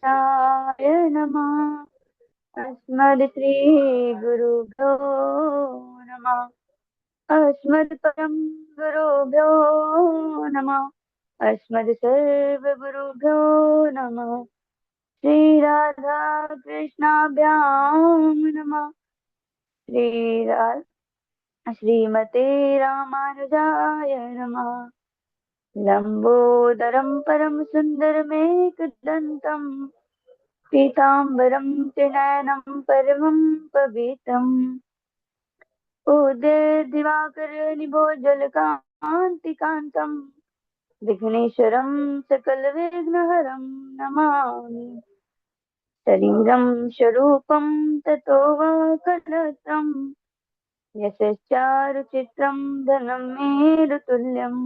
नमः। अस्मद्श्रीगुरुभ्यो नमः। अस्मत्परं गुरुभ्यो नमः। अस्मत्सर्वगुरुभ्यो नमः। श्रीराधा कृष्णाभ्यां नमः। श्रीरा श्रीमते रामानुजाय नमः। लम्बोदरं परं सुन्दरमेकदन्तम् पीताम्बरं त्रिनयनं परमं पवित्रम् उदयदिवाकरनिभोजलकान्तिकान्तम् विघ्नेश्वरं सकलविघ्नहरं नमामि। शरीरं स्वरूपं ततो वा कलत्रम् यशश्चारुचित्रं धनं मेरुतुल्यम्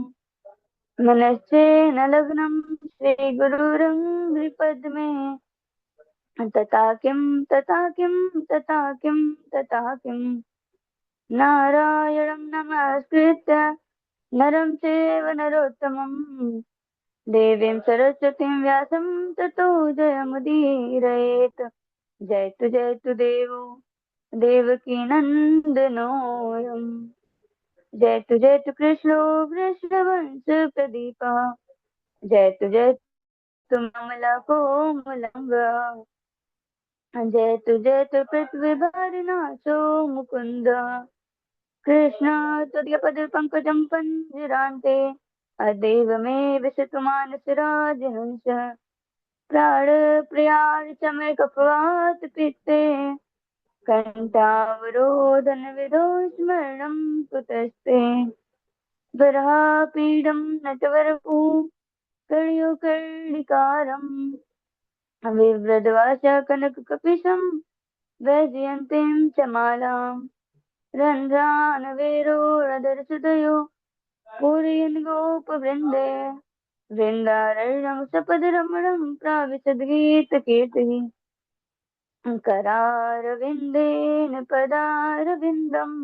मनश्चेन लग्नं श्रीगुरुरङ्घ्रिपद्मे तथा किं तथा किं तथा किं तथा किं नारायणं नमस्कृत्य नरं चैव नरोत्तमं देवीं सरस्वतीं व्यासं ततो जयमुदीरयेत्। जयतु देवो देवकीनन्दनोऽयं जयतु कृष्णो वृषभवंशप्रदीपः जयतु ममलकोमलङ्ग जयतु पृथ्वीभारनाशो मुकुन्द कृष्ण त्वदीयपदपङ्कजं पञ्जरान्ते अद्यैव मे विशतु मानसराजहंस प्राणप्रियाणि कपवात पित्ते कण्ठावरोधनविधौ स्मरणं कुतस्ते वरापीडं नटवरपू कर्णिकारम् विव्रतवास कनककपिशं वैजयन्तीं च मालाम् रन्ध्रानवेरोरधरसुदयो पूरयन् गोपवृन्दे वृन्दारण्यं सपदरमणं प्राविशद्गीतकीर्तिः करारविन्देन पदारविन्दम्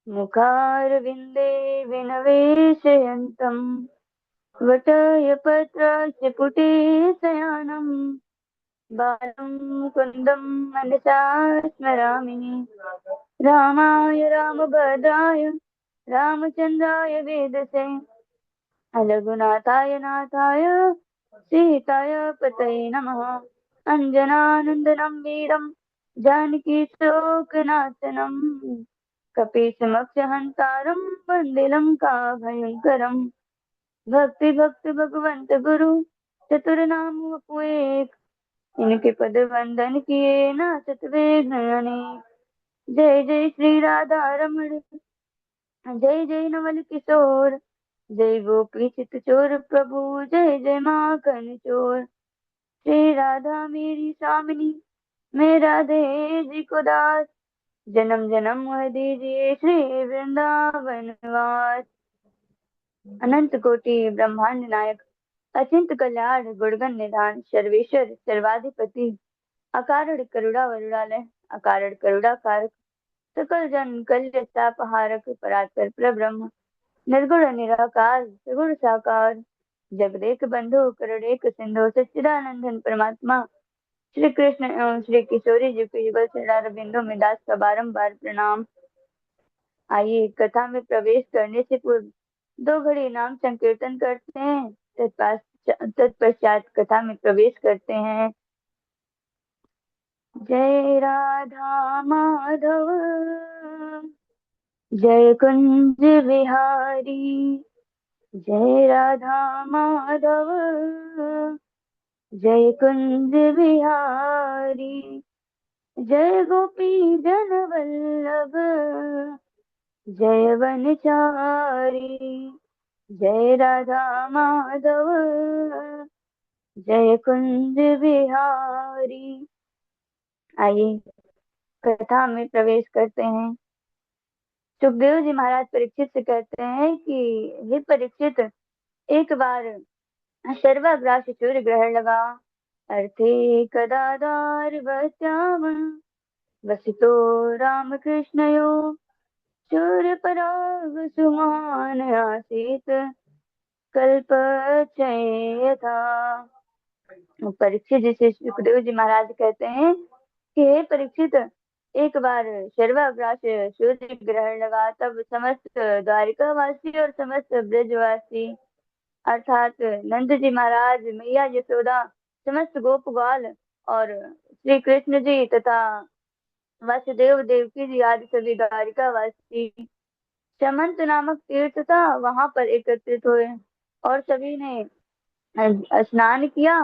मुखारविन्दे विनवेशयन्तम् वटयपत्रस्य पुटे शयानम् बालं कुन्दं मनसा स्मरामि रामाय रामभद्राय रामचन्द्राय वेदसे रघुनाथाय नाथाय सीताय पतये नमः। अञ्जनानन्दनं वीरं जानकी शोकनाशनं कपीशमक्षहन्तारं वन्दे लङ्काभयङ्करम्। भक्ति भगवंत गुरु चतुर्नाम वपु एक इनके पद वंदन किए नासत वेघ्न। जय जय श्री राधा रमण जय जय नवल किशोर जय गोपी चित चोर प्रभु जय जय माखन चोर। श्री राधा मेरी स्वामिनी मैं राधे जी को दास जन्म जन्म वह दीजिए श्री वृंदावन वास। अनंत कोटि ब्रह्मांड नायक अचिंत कल्याण गुणगण निधान सर्वेश्वर सर्वाधिपति अकारण करुणा वरुणालय अकारण करुणा कारक सकल जन कल्यतापहारक परात्पर प्रब्रह्म निर्गुण निराकार सगुण साकार जगदेक बंधु करुणेक सिंधु सच्चिदानंदन परमात्मा श्री कृष्ण एवं श्री किशोरी जी के युगल चरण बिंदु में दास का बारंबार प्रणाम। आइए कथा में प्रवेश करने से पूर्व दो घड़ी नाम संकीर्तन करते हैं। तत्पश्चात कथा में प्रवेश करते हैं। जय राधा माधव जय कुंज बिहारी जय राधा माधव जय कुंज बिहारी जय गोपी जन वल्लभ जय वनचारी जय राधा माधव जय कुंज बिहारी। आइए कथा में प्रवेश करते हैं। सुखदेव जी महाराज परीक्षित से कहते हैं कि हे परीक्षित, एक बार सर्वाग्रास सूर्य ग्रहण लगा। अर्थे कदादार वस्याम वसितो राम कृष्णयो सूर्य पराग सुमान आसीत कल्पचये यथा। परीक्षित जिसे सुखदेव जी महाराज कहते हैं कि हे परीक्षित, एक बार सर्वाग्रास सूर्य ग्रहण लगा, तब समस्त द्वारिकावासी और समस्त ब्रजवासी अर्थात नंद जी महाराज, मैया यशोदा, समस्त गोप ग्वाल और श्री कृष्ण जी तथा वासुदेव देवकी जी आदि सभी द्वारिकावासी समंत नामक तीर्थ था वहां पर एकत्रित हुए और सभी ने स्नान किया।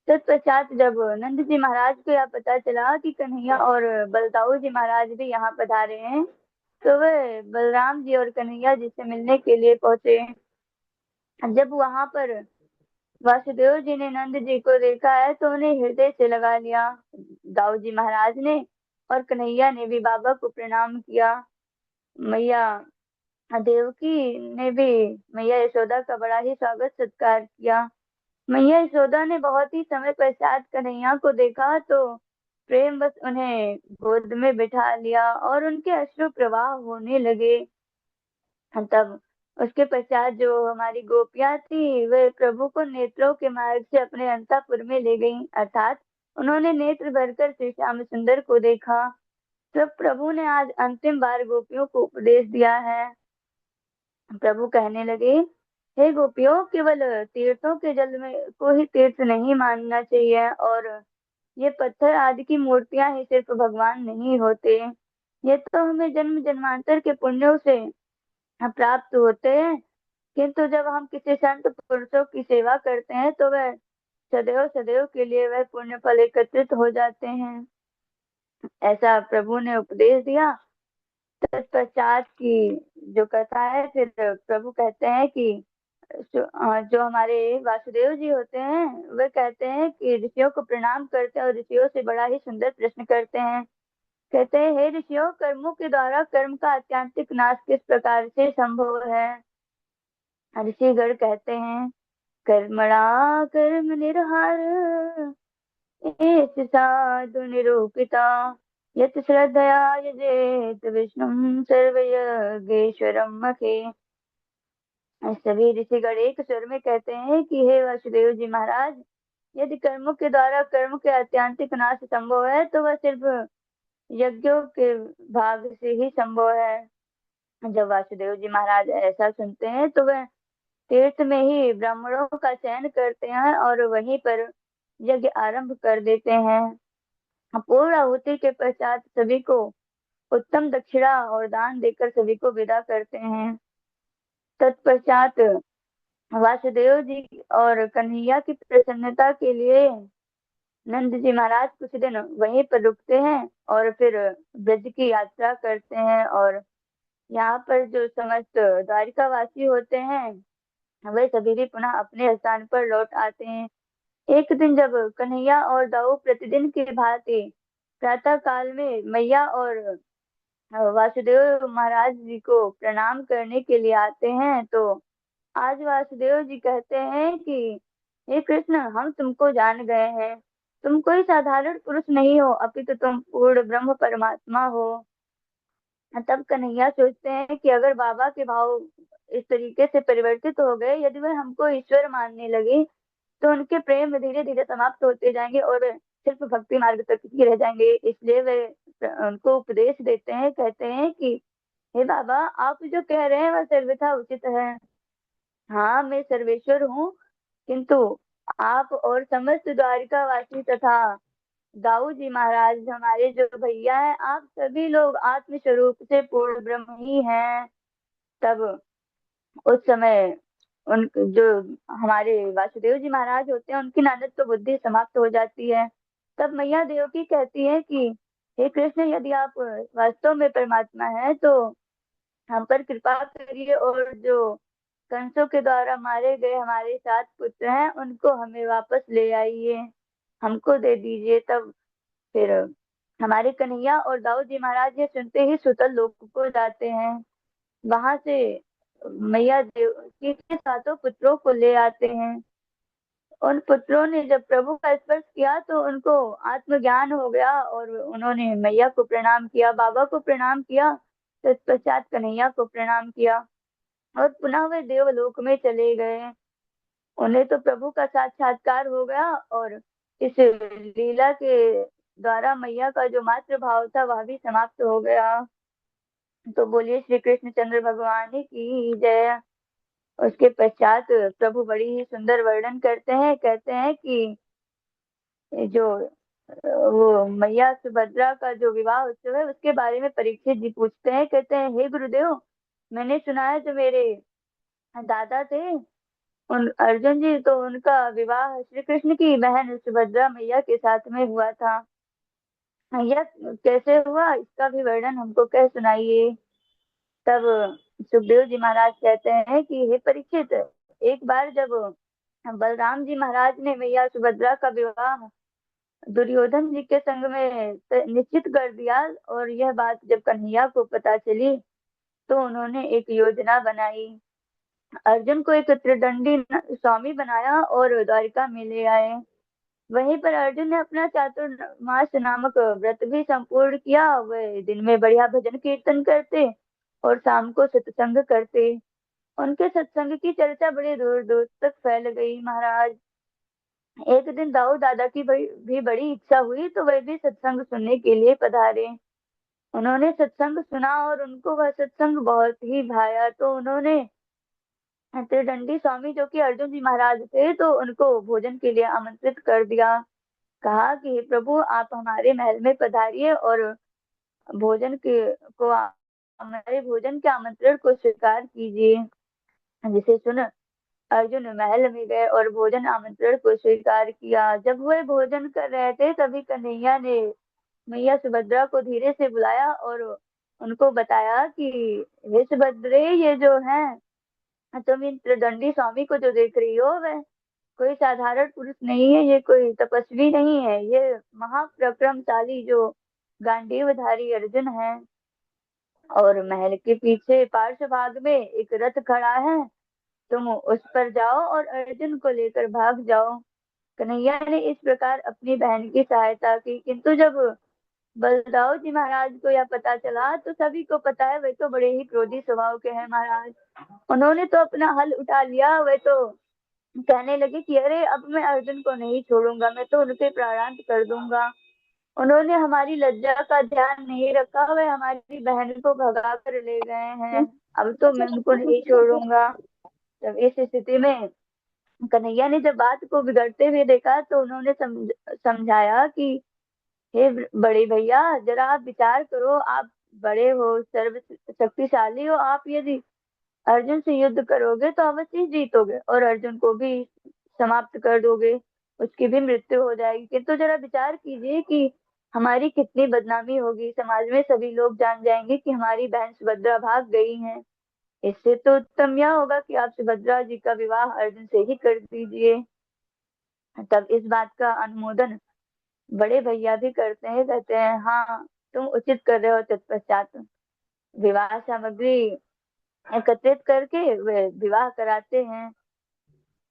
तत्पश्चात जब नंद जी महाराज को यह पता चला कि कन्हैया और बलदाऊ जी महाराज भी यहाँ पधारे हैं, तो वे बलराम जी और कन्हैया जी से मिलने के लिए पहुंचे। जब वहां पर वासुदेव जी ने नंद जी को देखा है तो उन्हें हृदय से लगा लिया। दाऊ जी महाराज ने और कन्हैया ने भी बाबा को प्रणाम किया। मैया देवकी ने भी मैया यशोदा का बड़ा ही स्वागत सत्कार किया। मैया यशोदा ने बहुत ही समय पश्चात कन्हैया को देखा तो प्रेम बस उन्हें गोद में बिठा लिया और उनके अश्रु प्रवाह होने लगे। तब उसके पश्चात जो हमारी गोपियां थी वे प्रभु को नेत्रों के मार्ग से अपने अंतःपुर में ले गईं, अर्थात उन्होंने नेत्र भरकर श्री श्याम सुंदर को देखा। तब प्रभु ने आज अंतिम बार गोपियों को उपदेश दिया है। प्रभु कहने लगे, हे गोपियों, केवल तीर्थों के जल में को ही तीर्थ नहीं मानना चाहिए और ये पत्थर आदि की मूर्तियां ही सिर्फ भगवान नहीं होते। ये तो हमें जन्म जन्मांतर के पुण्यों से प्राप्त होते हैं, किंतु जब हम किसी संत पुरुषों की सेवा करते हैं तो वह सदैव सदैव के लिए वह पुण्य फल एकत्रित हो जाते हैं। ऐसा प्रभु ने उपदेश दिया। तत्पश्चात की जो कथा है, फिर प्रभु कहते हैं कि जो हमारे वासुदेव जी होते हैं वे कहते हैं कि ऋषियों को प्रणाम करते हैं और ऋषियों से बड़ा ही सुंदर प्रश्न करते हैं। कहते हैं, हे ऋषियों, कर्मों के द्वारा कर्म का आत्यांतिक नाश किस प्रकार से संभव है? ऋषिगण कहते हैं, कर्मणा कर्म निर्हार एष साधु निरूपिता यत् श्रद्धया यजेत विष्णुं सर्वयज्ञेश्वरं मखे। सभी ऋषिगण एक स्वर में कहते हैं कि हे वासुदेव जी महाराज, यदि कर्मों के द्वारा कर्म के आत्यांतिक नाश संभव है तो वह सिर्फ यज्ञों के भाग से ही संभव है। जब वासुदेव जी महाराज ऐसा सुनते हैं तो वह तीर्थ में ही ब्राह्मणों का चयन करते हैं और वहीं पर यज्ञ आरंभ कर देते हैं। पूर्ण आहुति के पश्चात सभी को उत्तम दक्षिणा और दान देकर सभी को विदा करते हैं। तत्पश्चात वासुदेव जी और कन्हैया की प्रसन्नता के लिए नंद जी महाराज कुछ दिन वहीं पर रुकते हैं और फिर ब्रज की यात्रा करते हैं और यहाँ पर जो समस्त द्वारिकावासी होते हैं वे सभी भी पुनः अपने स्थान पर लौट आते हैं। एक दिन जब कन्हैया और दाऊ प्रतिदिन की भांति प्रातः काल में मैया और वासुदेव महाराज जी को प्रणाम करने के लिए आते हैं तो आज वासुदेव जी कहते हैं कि हे कृष्ण, हम तुमको जान गए हैं। तुम कोई साधारण पुरुष नहीं हो, अपितु तुम पूर्ण ब्रह्म परमात्मा हो। तब कन्हैया सोचते हैं कि अगर बाबा के भाव इस तरीके से परिवर्तित हो गए, यदि वह हमको ईश्वर मानने लगे तो उनके प्रेम धीरे धीरे समाप्त होते जाएंगे और वे सिर्फ भक्ति मार्ग तक ही रह जाएंगे। इसलिए वे उनको उपदेश देते हैं, कहते हैं कि हे बाबा, आप जो कह रहे हैं वह सर्वथा उचित है। हाँ, मैं सर्वेश्वर हूँ, किंतु आप और समस्त द्वारिकावासी तथा दाऊ जी महाराज हमारे जो भैया हैं, आप सभी लोग आत्म स्वरूप से पूर्ण ब्रह्म ही हैं। तब उस समय उन जो हमारे वासुदेव जी महाराज होते हैं उनकी नानद तो बुद्धि समाप्त हो जाती है। तब मैया देवकी कहती है कि हे कृष्ण, यदि आप वास्तव में परमात्मा हैं तो हम पर कृपा करिए और जो कंसों के द्वारा मारे गए हमारे 7 पुत्र हैं उनको हमें वापस ले आइए, हमको दे दीजिए। तब फिर हमारे कन्हैया और दाऊद जी महाराज ये सुनते ही सुतल लोक को जाते हैं। वहां से मैया देवकी के 7 पुत्रों को ले आते हैं। उन पुत्रों ने जब प्रभु का स्पर्श किया तो उनको आत्मज्ञान हो गया और उन्होंने मैया को प्रणाम किया, बाबा को प्रणाम किया, तत्पश्चात कन्हैया को प्रणाम किया और पुनः वे देवलोक में चले गए। उन्हें तो प्रभु का साक्षात्कार हो गया और इस लीला के द्वारा मैया का जो मातृ भाव था वह भी समाप्त हो गया। तो बोलिए श्री कृष्णचंद्र भगवान की जय। उसके पश्चात प्रभु बड़ी ही सुंदर वर्णन करते हैं, कहते हैं कि जो वो मैया सुभद्रा का जो विवाह उत्सव है उसके बारे में परीक्षित जी पूछते हैं, कहते हैं हे गुरुदेव, मैंने सुना है जो मेरे दादा थे उन अर्जुन जी, तो उनका विवाह श्री कृष्ण की बहन सुभद्रा मैया के साथ में हुआ था। यह कैसे हुआ इसका भी वर्णन हमको कह सुनाइए। तब सुखदेव जी महाराज कहते हैं कि हे परीक्षित, एक बार जब बलराम जी महाराज ने मैया सुभद्रा का विवाह दुर्योधन जी के संग में निश्चित कर दिया, और यह बात जब कन्हैया को पता चली तो उन्होंने एक योजना बनाई। अर्जुन को एक त्रिदंडी स्वामी बनाया और द्वारिका में ले आए। वहीं पर अर्जुन ने अपना चातुर्मास नामक व्रत भी संपूर्ण किया। वे दिन में बढ़िया भजन कीर्तन करते और शाम को सत्संग करते। उनके सत्संग की चर्चा बड़े दूर दूर तक फैल गई महाराज। एक दिन दाऊ दादा की भी बड़ी इच्छा हुई तो वे भी सत्संग सुनने के लिए पधारे। उन्होंने सत्संग सुना और उनको वह सत्संग बहुत ही भाया, तो उन्होंने त्रिदंडी स्वामी जो कि अर्जुन जी महाराज थे तो उनको भोजन के लिए आमंत्रित कर दिया। कहा कि हे प्रभु, आप हमारे महल में पधारिए और भोजन के को हमारे भोजन के आमंत्रण को स्वीकार कीजिए। जिसे सुन अर्जुन महल में गए और भोजन आमंत्रण को स्वीकार किया। जब वह भोजन कर रहे थे तभी कन्हैया ने मैया सुभद्रा को धीरे से बुलाया और उनको बताया कि हे सुभद्रे, ये जो है तुम इन त्रिदंडी स्वामी को जो देख रही हो वह कोई साधारण पुरुष नहीं है, ये कोई तपस्वी नहीं है, ये महाप्रक्रमशाली जो गांडीवधारी अर्जुन है। और महल के पीछे पार्श्व भाग में एक रथ खड़ा है, तुम उस पर जाओ और अर्जुन को लेकर भाग जाओ। कन्हैया ने इस प्रकार अपनी बहन की सहायता की, किंतु जब बलदाऊ जी महाराज को यह पता चला तो सभी को पता है वे तो बड़े ही क्रोधी स्वभाव के हैं महाराज। उन्होंने तो अपना हल उठा लिया। वे तो कहने लगे कि अरे अब मैं अर्जुन को नहीं छोड़ूंगा, मैं तो उनके प्राणांत कर दूंगा। उन्होंने हमारी लज्जा का ध्यान नहीं रखा, वे हमारी बहन को भगा कर ले गए हैं, अब तो मैं उनको नहीं छोड़ूंगा। तब इस स्थिति में कन्हैया ने जब बात को बिगड़ते हुए देखा तो उन्होंने समझाया कि हे बड़े भैया, जरा आप विचार करो, आप बड़े हो, सर्व शक्तिशाली हो, आप यदि अर्जुन से युद्ध करोगे तो अवश्य ही जीतोगे और अर्जुन को भी समाप्त कर दोगे, उसकी भी मृत्यु हो जाएगी। किंतु जरा विचार कीजिए कि हमारी कितनी बदनामी होगी, समाज में सभी लोग जान जाएंगे कि हमारी बहन सुभद्रा भाग गई है। इससे तो उत्तम यह होगा कि आप सुभद्रा जी का विवाह अर्जुन से ही कर दीजिए। तब इस बात का अनुमोदन बड़े भैया भी करते हैं, कहते हैं हाँ तुम उचित कर रहे हो। तत्पश्चात विवाह सामग्री एकत्रित करके वे विवाह कराते हैं।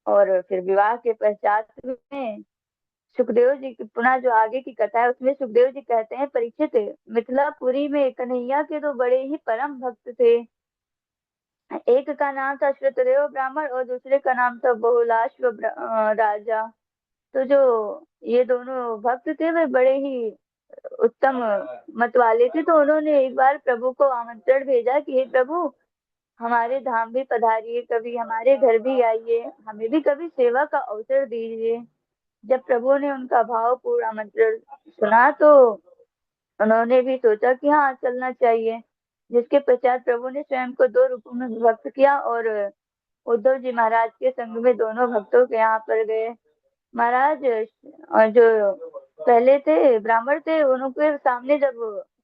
और फिर विवाह के पश्चात में सुखदेव जी की पुनः जो आगे की कथा है उसमें सुखदेव जी कहते हैं, परीक्षित, मिथिलापुरी में कन्हैया के तो बड़े ही परम भक्त थे। एक का नाम था श्रुतदेव ब्राह्मण और दूसरे का नाम था बहुलाश्व राजा। तो जो ये दोनों भक्त थे वे बड़े ही उत्तम मत वाले थे। तो उन्होंने एक बार प्रभु को आमंत्रण भेजा कि हे प्रभु, हमारे धाम भी पधारिए, कभी हमारे घर भी आइए, हमें भी कभी सेवा का अवसर दीजिए। जब प्रभु ने उनका भावपूर्ण आमंत्रण सुना तो उन्होंने भी सोचा कि हाँ चलना चाहिए। जिसके पश्चात प्रभु ने स्वयं को दो रूपों में विभक्त किया और उद्धव जी महाराज के संग में दोनों भक्तों के यहाँ पर गए। महाराज जो पहले थे ब्राह्मण थे, उनके सामने जब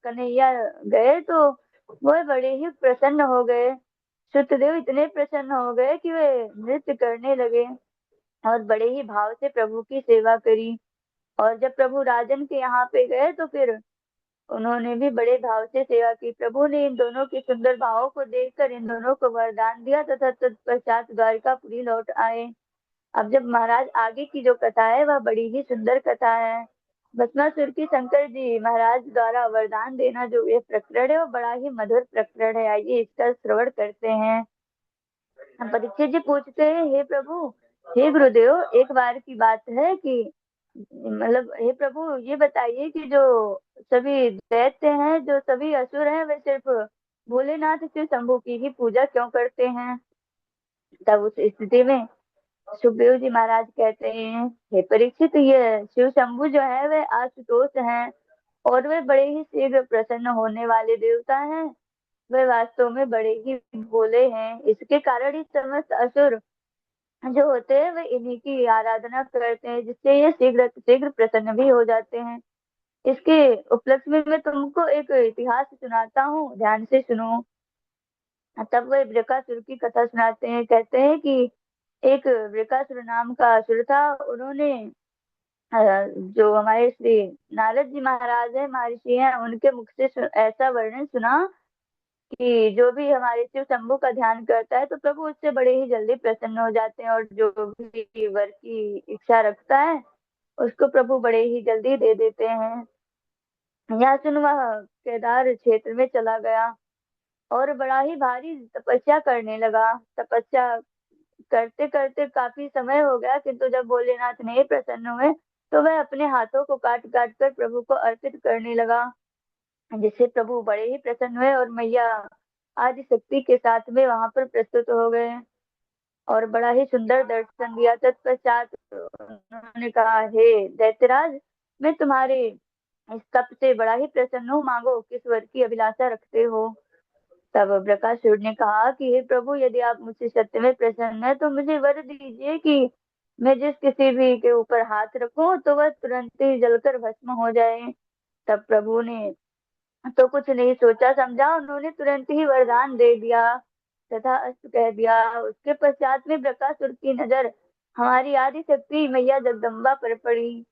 कन्हैया गए तो वह बड़े ही प्रसन्न हो गए। शुद्धदेव इतने प्रसन्न हो गए कि वे नृत्य करने लगे और बड़े ही भाव से प्रभु की सेवा करी। और जब प्रभु राजन के यहाँ पे गए तो फिर उन्होंने भी बड़े भाव से सेवा की। प्रभु ने इन दोनों के सुंदर भावों को देखकर इन दोनों को वरदान दिया तथा तत्पश्चात द्वारिकापुरी लौट आए। अब जब महाराज आगे की जो कथा है वह बड़ी ही सुंदर कथा है। भस्मासुर की शंकर जी महाराज द्वारा वरदान देना जो ये प्रकरण है वो बड़ा ही मधुर प्रकरण है। आइए इसका श्रवण करते हैं। परीक्षित जी पूछते हैं, हे प्रभु, हे गुरुदेव, एक बार की बात है कि मतलब हे प्रभु ये बताइए कि जो सभी दैत्य हैं, जो सभी असुर हैं, वे सिर्फ भोलेनाथ शिव शंभू की ही पूजा क्यों करते हैं। तब उस स्थिति में सुखदेव जी महाराज कहते हैं, हे परीक्षित, ये शिव शंभु जो है वे आशुतोष हैं, और वे बड़े ही शीघ्र प्रसन्न होने वाले देवता हैं। वे वास्तव में बड़े ही भोले हैं। इसके कारण ही समस्त असुर जो होते हैं वे इन्हीं की आराधना करते हैं, जिससे ये शीघ्र शीघ्र प्रसन्न भी हो जाते हैं। इसके उपलक्ष्य में मैं तुमको एक इतिहास सुनाता हूँ, ध्यान से सुनो। तब वे वृकासुर की कथा सुनाते हैं। कहते हैं कि एक वृकासुर नाम का असुर था। उन्होंने अ, जो हमारे श्री नारद जी महाराज है, महर्षि हैं, उनके मुख से ऐसा वर्णन सुना कि जो भी हमारे शिव शंभू का ध्यान करता है तो प्रभु उससे बड़े ही जल्दी प्रसन्न हो जाते हैं, और जो भी वर की इच्छा रखता है उसको प्रभु बड़े ही जल्दी दे देते हैं। यहाँ सुन वह केदार क्षेत्र में चला गया और बड़ा ही भारी तपस्या करने लगा। तपस्या करते करते काफी समय हो गया, किंतु जब भोलेनाथ नहीं प्रसन्न हुए तो वह अपने हाथों को काट काट कर प्रभु को अर्पित करने लगा, जिससे प्रभु बड़े ही प्रसन्न हुए और मैया आदि शक्ति के साथ में वहां पर प्रस्तुत हो गए और बड़ा ही सुंदर दर्शन दिया। तत्पश्चात उन्होंने कहा, हे दैत्यराज, मैं तुम्हारे इस तप से बड़ा ही प्रसन्न हूँ, मांगो किस वर की अभिलाषा रखते हो। तब बृकासुर ने कहा कि हे प्रभु, यदि आप मुझसे सत्य में प्रसन्न है तो मुझे वर दीजिए कि मैं जिस किसी भी के ऊपर हाथ रखूं तो वह तुरंत ही जलकर भस्म हो जाए। तब प्रभु ने तो कुछ नहीं सोचा समझा, उन्होंने तुरंत ही वरदान दे दिया तथा अस्त कह दिया। उसके पश्चात में बृकासुर की नजर हमारी आदि शक्ति मैया जगदम्बा पर पड़ी।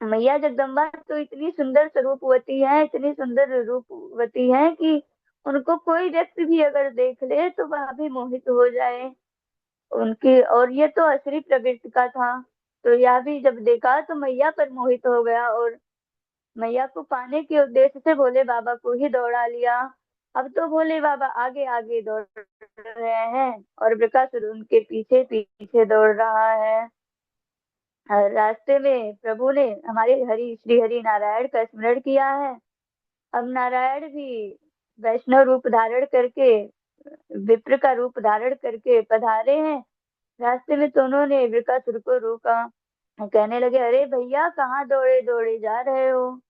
मैया जगदम्बा तो इतनी सुंदर स्वरूपवती है, इतनी सुंदर रूपवती है कि उनको कोई व्यक्ति भी अगर देख ले तो वह भी मोहित हो जाए उनकी। और ये तो असली प्रकृति का था, तो यह भी जब देखा तो मैया पर मोहित हो गया और मैया को पाने के उद्देश्य से भोले बाबा को ही दौड़ा लिया। अब तो भोले बाबा आगे आगे दौड़ रहे हैं और बृकासुर उनके पीछे पीछे दौड़ रहा है। रास्ते में प्रभु ने हमारे हरि श्री हरि नारायण का स्मरण किया है। अब नारायण भी वैष्णव रूप धारण करके, विप्र का रूप धारण करके पधारे हैं। रास्ते में तो उन्होंने बृकासुर को रोका, कहने लगे, अरे भैया, कहाँ दौड़े दौड़े जा रहे हो।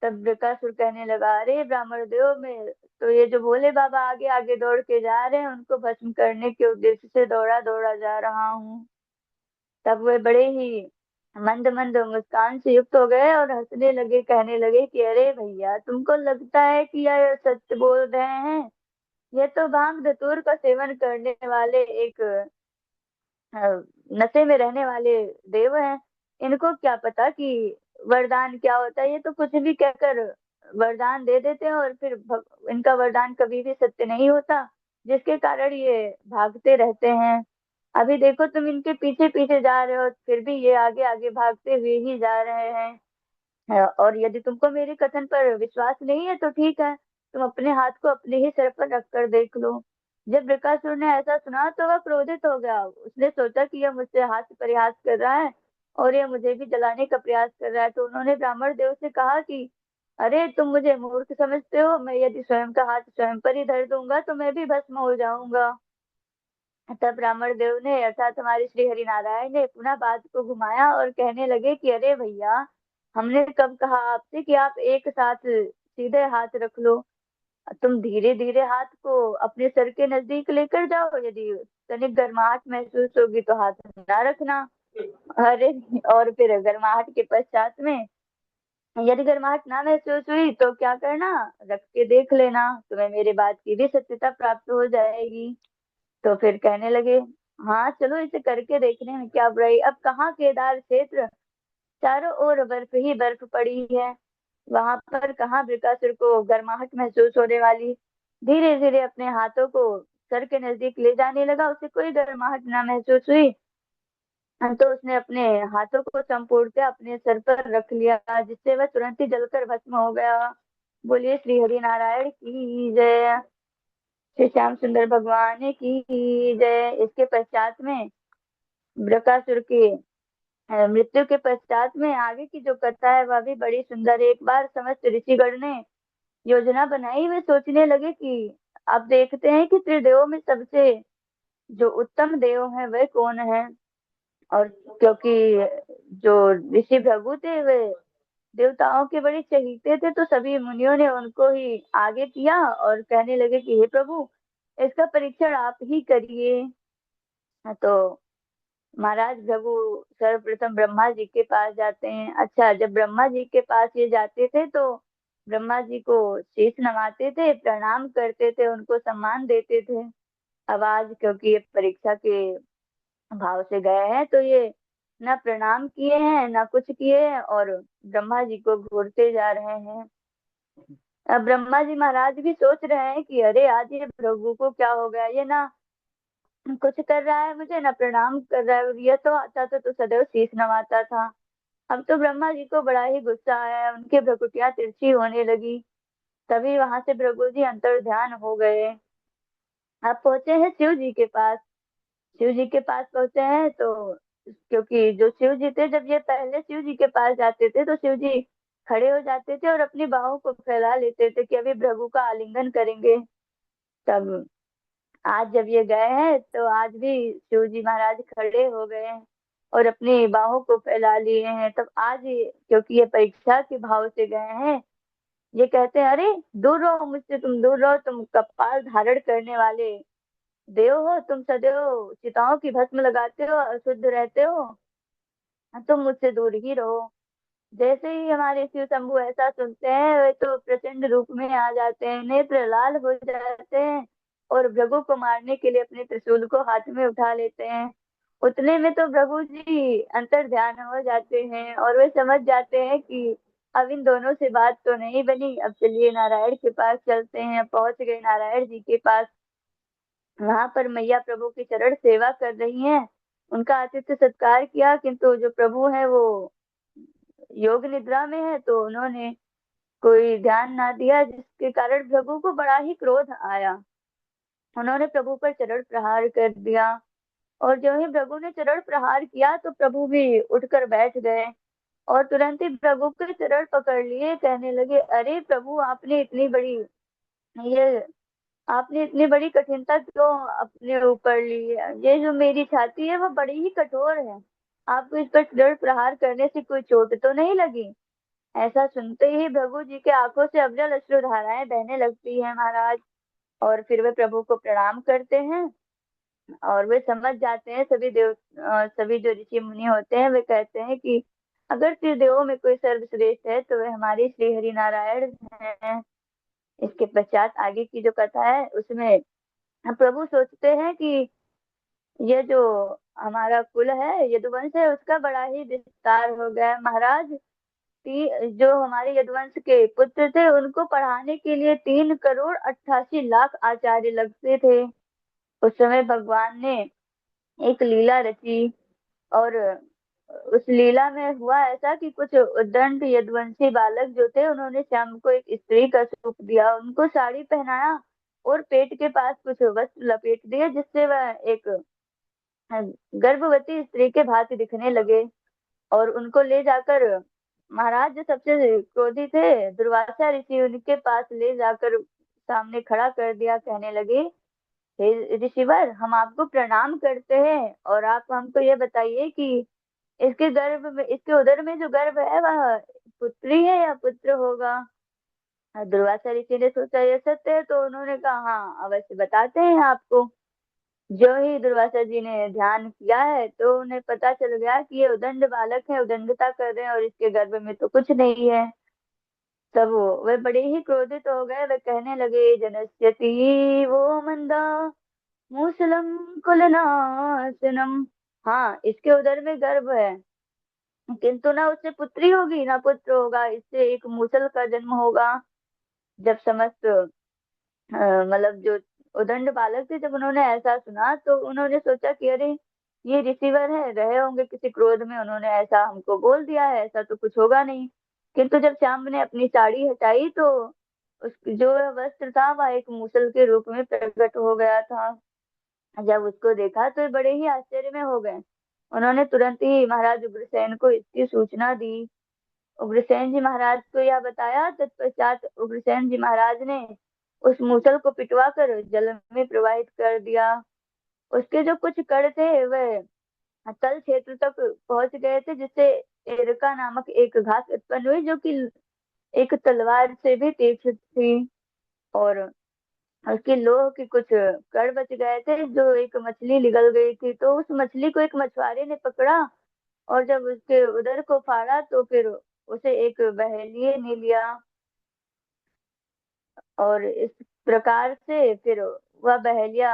तब बृकासुर कहने लगा, अरे ब्राह्मण देव, में तो ये जो भोले बाबा आगे आगे दौड़ के जा रहे हैं उनको भस्म करने के उद्देश्य से दौड़ा दौड़ा जा रहा हूँ। तब वे बड़े ही मंद मंद मुस्कान से युक्त हो गए और हंसने लगे, कहने लगे कि अरे भैया, तुमको लगता है कि यह सत्य बोल रहे हैं। ये तो भांग धतूर का सेवन करने वाले एक अ, नशे में रहने वाले देव हैं। इनको क्या पता कि वरदान क्या होता है। ये तो कुछ भी कहकर वरदान दे देते हैं और फिर इनका वरदान कभी भी सत्य नहीं होता, जिसके कारण ये भागते रहते हैं। अभी देखो, तुम इनके पीछे पीछे जा रहे हो, फिर भी ये आगे आगे भागते हुए ही जा रहे हैं। और यदि तुमको मेरे कथन पर विश्वास नहीं है तो ठीक है, तुम अपने हाथ को अपने ही सिर पर रख कर देख लो। जब बृकासुर ने ऐसा सुना तो वह क्रोधित हो गया। उसने सोचा कि यह मुझसे हाथ परिहास कर रहा है और यह मुझे भी जलाने का प्रयास कर रहा है। तो उन्होंने ब्राह्मण देव से कहा कि अरे, तुम मुझे मूर्ख समझते हो। मैं यदि स्वयं का हाथ स्वयं पर ही धर दूंगा तो मैं भी भस्म हो जाऊंगा। तब ब्राह्मण देव ने, अर्थात हमारे श्री हरि नारायण ने, पुनः बात को घुमाया और कहने लगे कि अरे भैया, हमने कब कहा आपसे कि आप एक साथ सीधे हाथ रख लो। तुम धीरे धीरे हाथ को अपने सर के नजदीक लेकर जाओ, यदि तनिक गर्माहट महसूस होगी तो हाथ ना रखना। अरे, और फिर गर्माहट के पश्चात में यदि गर्माहट ना महसूस हुई तो क्या करना, रख के देख लेना, तुम्हें मेरे बात की भी सत्यता प्राप्त हो जाएगी। तो फिर कहने लगे, हाँ चलो, इसे करके देखने में क्या बुराई। अब कहाँ केदार क्षेत्र, चारों ओर बर्फ ही बर्फ पड़ी है, वहां पर कहाँ वृकासुर को गर्माहट महसूस होने वाली। धीरे धीरे अपने हाथों को सर के नजदीक ले जाने लगा, उसे कोई गर्माहट ना महसूस हुई। तो उसने अपने हाथों को संपूर्णतः अपने सर पर रख लिया, जिससे वह तुरंत ही जलकर भस्म हो गया। बोलिए श्री हरि नारायण की जय, श्री श्याम सुंदर भगवान की जय। इसके पश्चात में बृकासुर के मृत्यु के पश्चात में आगे की जो कथा है वह भी बड़ी सुंदर है। एक बार समस्त ऋषिगण ने योजना बनाई, वे सोचने लगे कि अब देखते हैं कि त्रिदेवों में सबसे जो उत्तम देव है वह कौन है। और क्योंकि जो ऋषि भृगु थे वे देवताओं के बड़े चहीते थे, तो सभी मुनियों ने उनको ही आगे किया और कहने लगे कि हे प्रभु, इसका परीक्षण आप ही करिए। तो महाराज भृगु सर्वप्रथम ब्रह्मा जी के पास जाते हैं। अच्छा, जब ब्रह्मा जी के पास ये जाते थे तो ब्रह्मा जी को शीश नवाते थे, प्रणाम करते थे, उनको सम्मान देते थे। अब आज क्योंकि ये परीक्षा के भाव से गए हैं तो ये ना प्रणाम किए हैं ना कुछ किए हैं और ब्रह्मा जी को घूरते जा रहे हैं। अब ब्रह्मा जी महाराज भी सोच रहे हैं कि अरे आज ये भृगु को क्या हो गया, ये ना कुछ कर रहा है, मुझे ना प्रणाम कर रहा है, ये तो आता था तो सदैव शीश नवाता था। अब तो ब्रह्मा जी को बड़ा ही गुस्सा आया, उनकी भ्रुकुटियां तिरछी होने लगी। तभी वहां से भृगु जी अंतर ध्यान हो गए। अब पहुंचे हैं शिव जी के पास। शिव जी के पास पहुंचे हैं तो क्योंकि जो शिव जी थे, जब ये पहले शिव जी के पास जाते थे तो शिव जी खड़े हो जाते थे और अपनी बाहों को फैला लेते थे कि अभी भृगु का आलिंगन करेंगे। तब आज जब ये गए हैं तो आज भी शिव जी महाराज खड़े हो गए हैं और अपनी बाहों को फैला लिए हैं। तब आज क्योंकि ये परीक्षा के भाव से गए हैं, ये कहते हैं अरे दूर रहो मुझसे, तुम दूर रहो, तुम कपाल धारण करने वाले देव हो, तुम सदैव चिताओं की भस्म लगाते हो, अशुद्ध रहते हो, तुम मुझसे दूर ही रहो। जैसे ही हमारे शिव शंभु ऐसा सुनते हैं वे तो प्रचंड रूप में आ जाते हैं, नेत्र लाल हो जाते हैं और भृगु को मारने के लिए अपने त्रिशूल को हाथ में उठा लेते हैं। उतने में तो भृगु जी अंतर ध्यान हो जाते हैं और वे समझ जाते हैं कि अब इन दोनों से बात तो नहीं बनी, अब चलिए नारायण के पास चलते हैं। पहुंच गए नारायण जी के पास। वहां पर मैया प्रभु की चरण सेवा कर रही हैं, उनका आतिथ्य सत्कार किया, किंतु जो प्रभु है वो योग निद्रा में है तो उन्होंने कोई ध्यान ना दिया, जिसके कारण प्रभु को बड़ा ही क्रोध आया। उन्होंने प्रभु पर चरण प्रहार कर दिया और जो ही प्रभु ने चरण प्रहार किया तो प्रभु भी उठकर बैठ गए और तुरंत ही प्रभु के चरण पकड़ लिए, कहने लगे अरे प्रभु, ये आपने इतनी बड़ी कठिनता क्यों अपने ऊपर ली है? ये जो मेरी छाती है वो बड़ी ही कठोर है, आपको इस पर चरण प्रहार करने से कोई चोट तो नहीं लगी? ऐसा सुनते ही भृगु जी के आंखों से अविरल अश्रुधाराएं बहने लगती हैं महाराज। और फिर वे प्रभु को प्रणाम करते हैं और वे समझ जाते हैं, सभी जो ऋषि मुनि होते हैं वे कहते हैं कि अगर त्रिदेवों में कोई सर्वश्रेष्ठ है तो वे हमारे श्री हरि नारायण हैं। इसके पश्चात आगे की जो कथा है उसमें प्रभु सोचते हैं कि ये जो हमारा कुल है, यदुवंश है, उसका बड़ा ही विस्तार हो गया है महाराज। जो हमारे यदुवंश के पुत्र थे उनको पढ़ाने के लिए 3 करोड़ 88 लाख आचार्य लगते थे। उस समय भगवान ने एक लीला रची और उस लीला में हुआ ऐसा कि कुछ उद्दंड यदुवंशी बालक जो थे उन्होंने श्याम को एक स्त्री का रूप दिया, उनको साड़ी पहनाया और पेट के पास कुछ वस्त्र लपेट दिए, जिससे वह एक गर्भवती स्त्री के भांति दिखने लगे। और उनको ले जाकर महाराज जो सबसे क्रोधी थे दुर्वासा ऋषि, उनके पास ले जाकर सामने खड़ा कर दिया, कहने लगे हे ऋषिवर, हम आपको प्रणाम करते हैं और आप हमको ये बताइए कि इसके उदर में जो गर्भ है वह पुत्री है या पुत्र होगा? दुर्वासा ऋषि ने सोचा ये सत्य है तो उन्होंने कहा हाँ अवश्य बताते हैं आपको। जो ही दुर्वासा जी ने ध्यान किया है तो उन्हें पता चल गया कि ये उदंड बालक है, उदंडता कर रहे हैं और इसके गर्भ में तो कुछ नहीं है। तब वे बड़े ही क्रोधित हो गए, वे कहने लगे जनस्यति वो मंदा मूसलम कुलनाशनम। हाँ, इसके उदर में गर्भ है किंतु ना उससे पुत्री होगी ना पुत्र होगा, इससे एक मूसल का जन्म होगा। जब समस्त मतलब जो उदंड बालक थे, जब उन्होंने ऐसा सुना तो उन्होंने सोचा कि अरे ये रिसीवर है, रहे होंगे किसी क्रोध में, उन्होंने ऐसा हमको बोल दिया है, ऐसा तो कुछ होगा नहीं। किंतु जब श्याम ने अपनी साड़ी हटाई तो उस जो वस्त्र था वह एक मूसल के रूप में प्रकट हो गया था। जब उसको देखा तो बड़े ही आश्चर्य में हो गए उन्होंने तुरंत ही महाराज उग्रसेन को इसकी सूचना दी। उग्रसेन जी महाराज को यह बताया। तत्पश्चात उग्रसेन जी महाराज ने उस मूसल को पिटवा कर जल में प्रवाहित कर दिया। उसके जो कुछ कण थे वह तल क्षेत्र तक पहुंच गए थे, जिससे एरका नामक एक घास उत्पन्न हुई, जो कि एक तलवार से भी तीक्ष्ण थी। और उसके लोह के कुछ कण बच गए थे, जो एक मछली निगल गई थी। तो उस मछली को एक मछुआरे ने पकड़ा, और जब उसके उदर को फाड़ा तो फिर उसे एक बहेलिये ने लिया। और इस प्रकार से फिर वह बहेलिया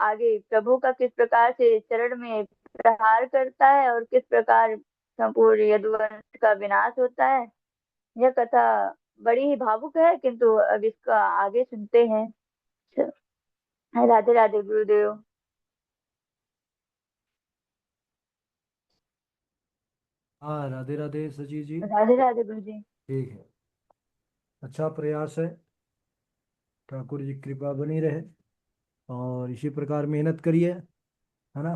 आगे प्रभु का किस प्रकार से चरण में प्रहार करता है और किस प्रकार संपूर्ण यदुवंश का विनाश होता है, यह कथा बड़ी ही भावुक है। किंतु अब इसका आगे सुनते हैं। राधे राधे गुरुदेव। हाँ, राधे राधे सची जी। राधे राधे गुरु जी। ठीक है। अच्छा प्रयास है। ठाकुर जी की कृपा बनी रहे, और इसी प्रकार मेहनत करिए, है ना।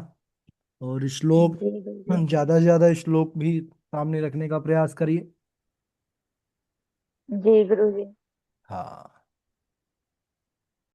और श्लोक, जी गुरु जी। ज्यादा से ज्यादा श्लोक भी सामने रखने का प्रयास करिए। जी गुरु जी। हाँ।